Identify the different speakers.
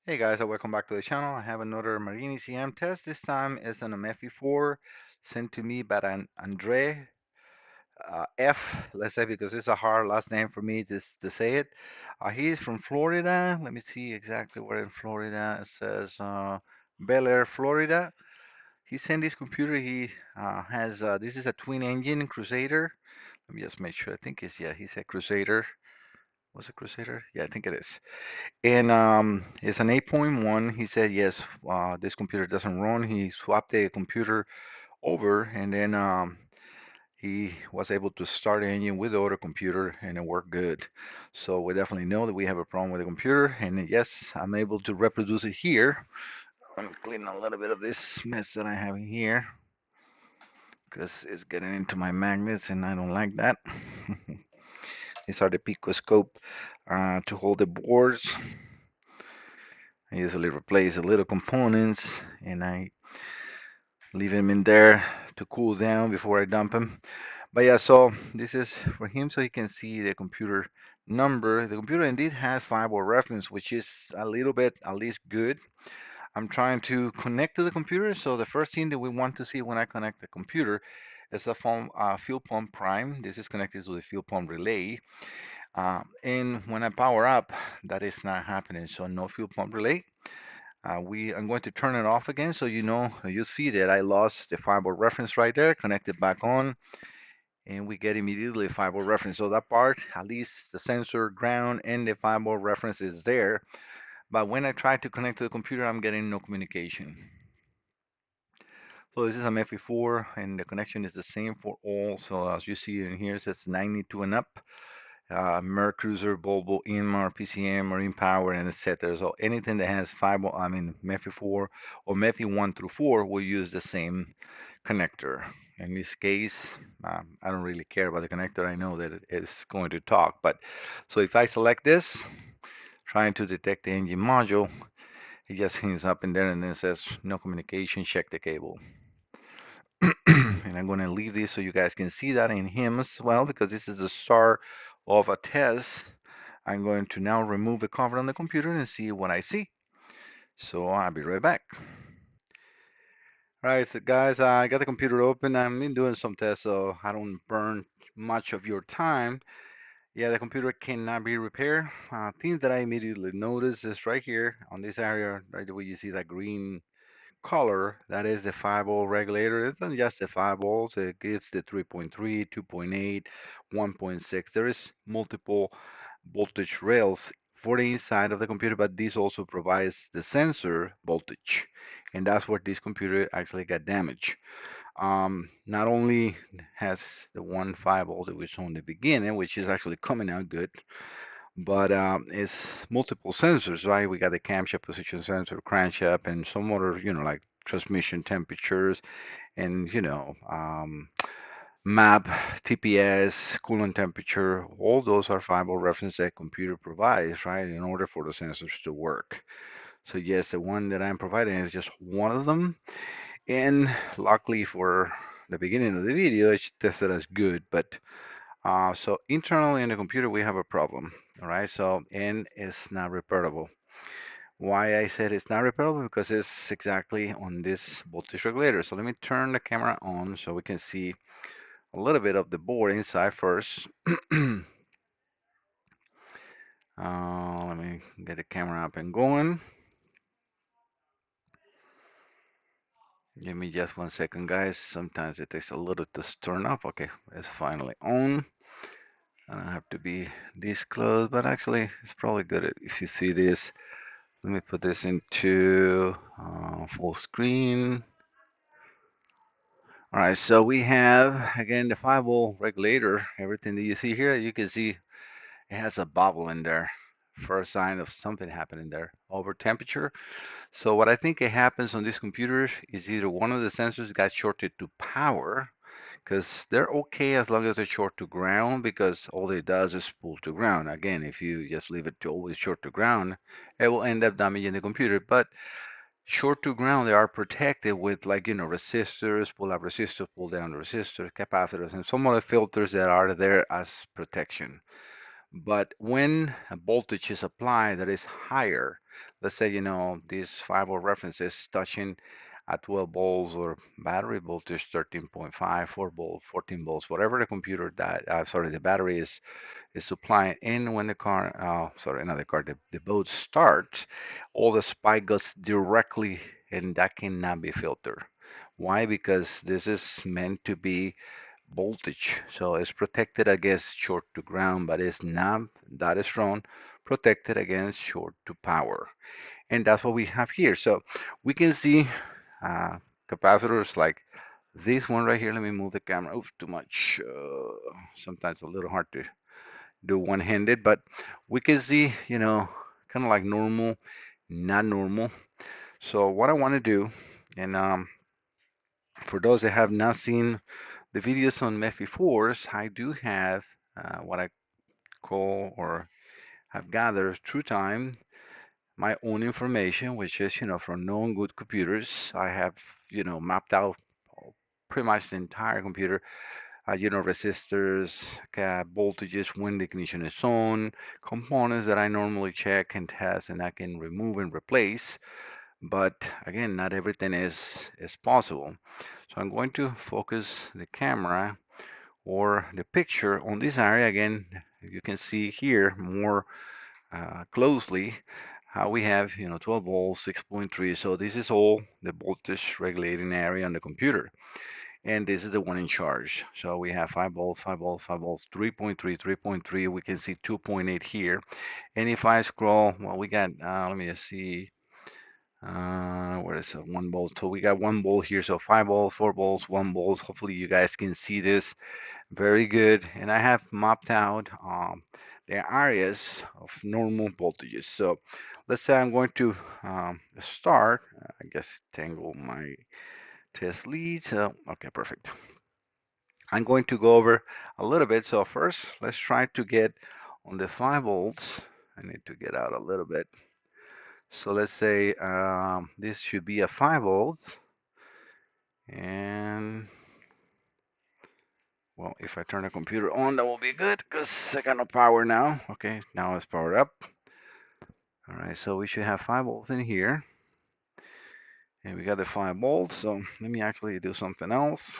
Speaker 1: Hey guys, welcome back to the channel. I have another Marine ECM test. This time it's on a MEFI 4 sent to me by an Andre F. Let's say because it's a hard last name for me to say it. He's from Florida. Let me see exactly where in Florida. It says Bel Air, Florida. He sent this computer. He has this is a twin engine Crusader. Let me just make sure. I think it's, yeah, he said Crusader. Was it Crusader? Yeah, I think it is. And it's an 8.1. He said, yes, this computer doesn't run. He swapped the computer over and then he was able to start the engine with the other computer and it worked good. So we definitely know that we have a problem with the computer. And yes, I'm able to reproduce it here. Let me clean a little bit of this mess that I have in here because it's getting into my magnets and I don't like that. These are the Pico scope to hold the boards. I usually replace the little components and I leave them in there to cool down before I dump them. But yeah, so this is for him so he can see the computer number. The computer indeed has firewall reference, which is a little bit at least good. I'm trying to connect to the computer. So the first thing that we want to see when I connect the computer is a fuel pump prime. This is connected to the fuel pump relay. And when I power up, that is not happening. So no fuel pump relay. I'm going to turn it off again so you see that I lost the firewall reference right there, connect it back on, and we get immediately a firewall reference. So that part, at least the sensor, ground, and the firewall reference is there. But when I try to connect to the computer, I'm getting no communication. So this is a MEFI4, and the connection is the same for all. So as you see in here, it says 92 and up. Cruiser, Volvo, Inmar, PCM, Marine Power, and etc. So anything that has MEFI 4 or MEFI 1 through 4 will use the same connector. In this case, I don't really care about the connector. I know that it is going to talk. But so if I select this, trying to detect the engine module, it just hangs up in there and then says no communication, check the cable. And I'm going to leave this so you guys can see that in him as well, because this is the start of a test. I'm going to now remove the cover on the computer and see what I see. So I'll be right back. All right, so guys, I got the computer open. I've been doing some tests, so I don't burn much of your time. Yeah, the computer cannot be repaired. Things that I immediately noticed is right here on this area, right where you see that green color, that is the firewall regulator. It's not just the firewalls, it gives the 3.3, 2.8, 1.6. There is multiple voltage rails for the inside of the computer, but this also provides the sensor voltage. And that's where this computer actually got damaged. Not only has the one firewall that we saw in the beginning, which is actually coming out good, but it's multiple sensors, right? We got the camshaft position sensor, crankshaft, and some other, like transmission temperatures and, map, TPS, coolant temperature. All those are firewall reference that computer provides, right, in order for the sensors to work. So yes, the one that I'm providing is just one of them. And luckily for the beginning of the video, it's tested as good, but so internally in the computer, we have a problem. All right. So, and it's not repairable. Why I said it's not repairable? Because it's exactly on this voltage regulator. So let me turn the camera on so we can see a little bit of the board inside first. Let me get the camera up and going. Give me just 1 second, guys. Sometimes it takes a little to turn off. Okay, it's finally on. I don't have to be this close, but actually, it's probably good if you see this. Let me put this into full screen. All right, so we have, again, the 5-volt regulator. Everything that you see here, you can see it has a bubble in there. First sign of something happening there. Over temperature. So what I think it happens on these computers is either one of the sensors got shorted to power, because they're okay as long as they're short to ground, because all it does is pull to ground. Again, if you just leave it to always short to ground, it will end up damaging the computer. But short to ground, they are protected with, like, resistors, pull up resistors, pull down the resistors, capacitors, and some other filters that are there as protection. But when a voltage is applied that is higher, let's say, this 5 volt reference is touching at 12 volts or battery voltage 13.5, 4 volts, 14 volts, whatever the computer that, sorry, the battery is supplying. And when the car, sorry, not the car, the boat starts, all the spike goes directly, and that cannot be filtered. Why? Because this is meant to be voltage. So it's protected against short to ground, but it's not, that is wrong, protected against short to power. And that's what we have here. So we can see uh, capacitors like this one right here. Let me move the camera. Oops, too much. Sometimes a little hard to do one-handed, but we can see, kind of like normal, not normal. So what I want to do, and for those that have not seen the videos on MEFI 4s, I do have what I call or have gathered through time my own information, which is, from known good computers. I have, mapped out pretty much the entire computer, resistors, voltages, when the ignition is on, components that I normally check and test and I can remove and replace. But again, not everything is possible. So I'm going to focus the camera or the picture on this area again. You can see here more closely how we have 12 volts, 6.3. So this is all the voltage regulating area on the computer, and this is the one in charge. So we have 5 volts, 5 volts, 5 volts, 3.3, 3.3. We can see 2.8 here. And if I scroll, well, we got let me just see, where is it? 1 volt. So we got 1 volt here. So 5 volts, 4 volts, 1 volts. Hopefully you guys can see this very good. And I have mapped out the areas of normal voltages. So let's say I'm going to start, I guess, tangle my test leads. Okay, perfect. I'm going to go over a little bit. So first, let's try to get on the 5 volts. I need to get out a little bit. So let's say this should be a 5 volts. And well, if I turn the computer on, that will be good because I got no power now. Okay, now it's powered up. All right, so we should have 5 volts in here. And we got the 5 volts. So let me actually do something else.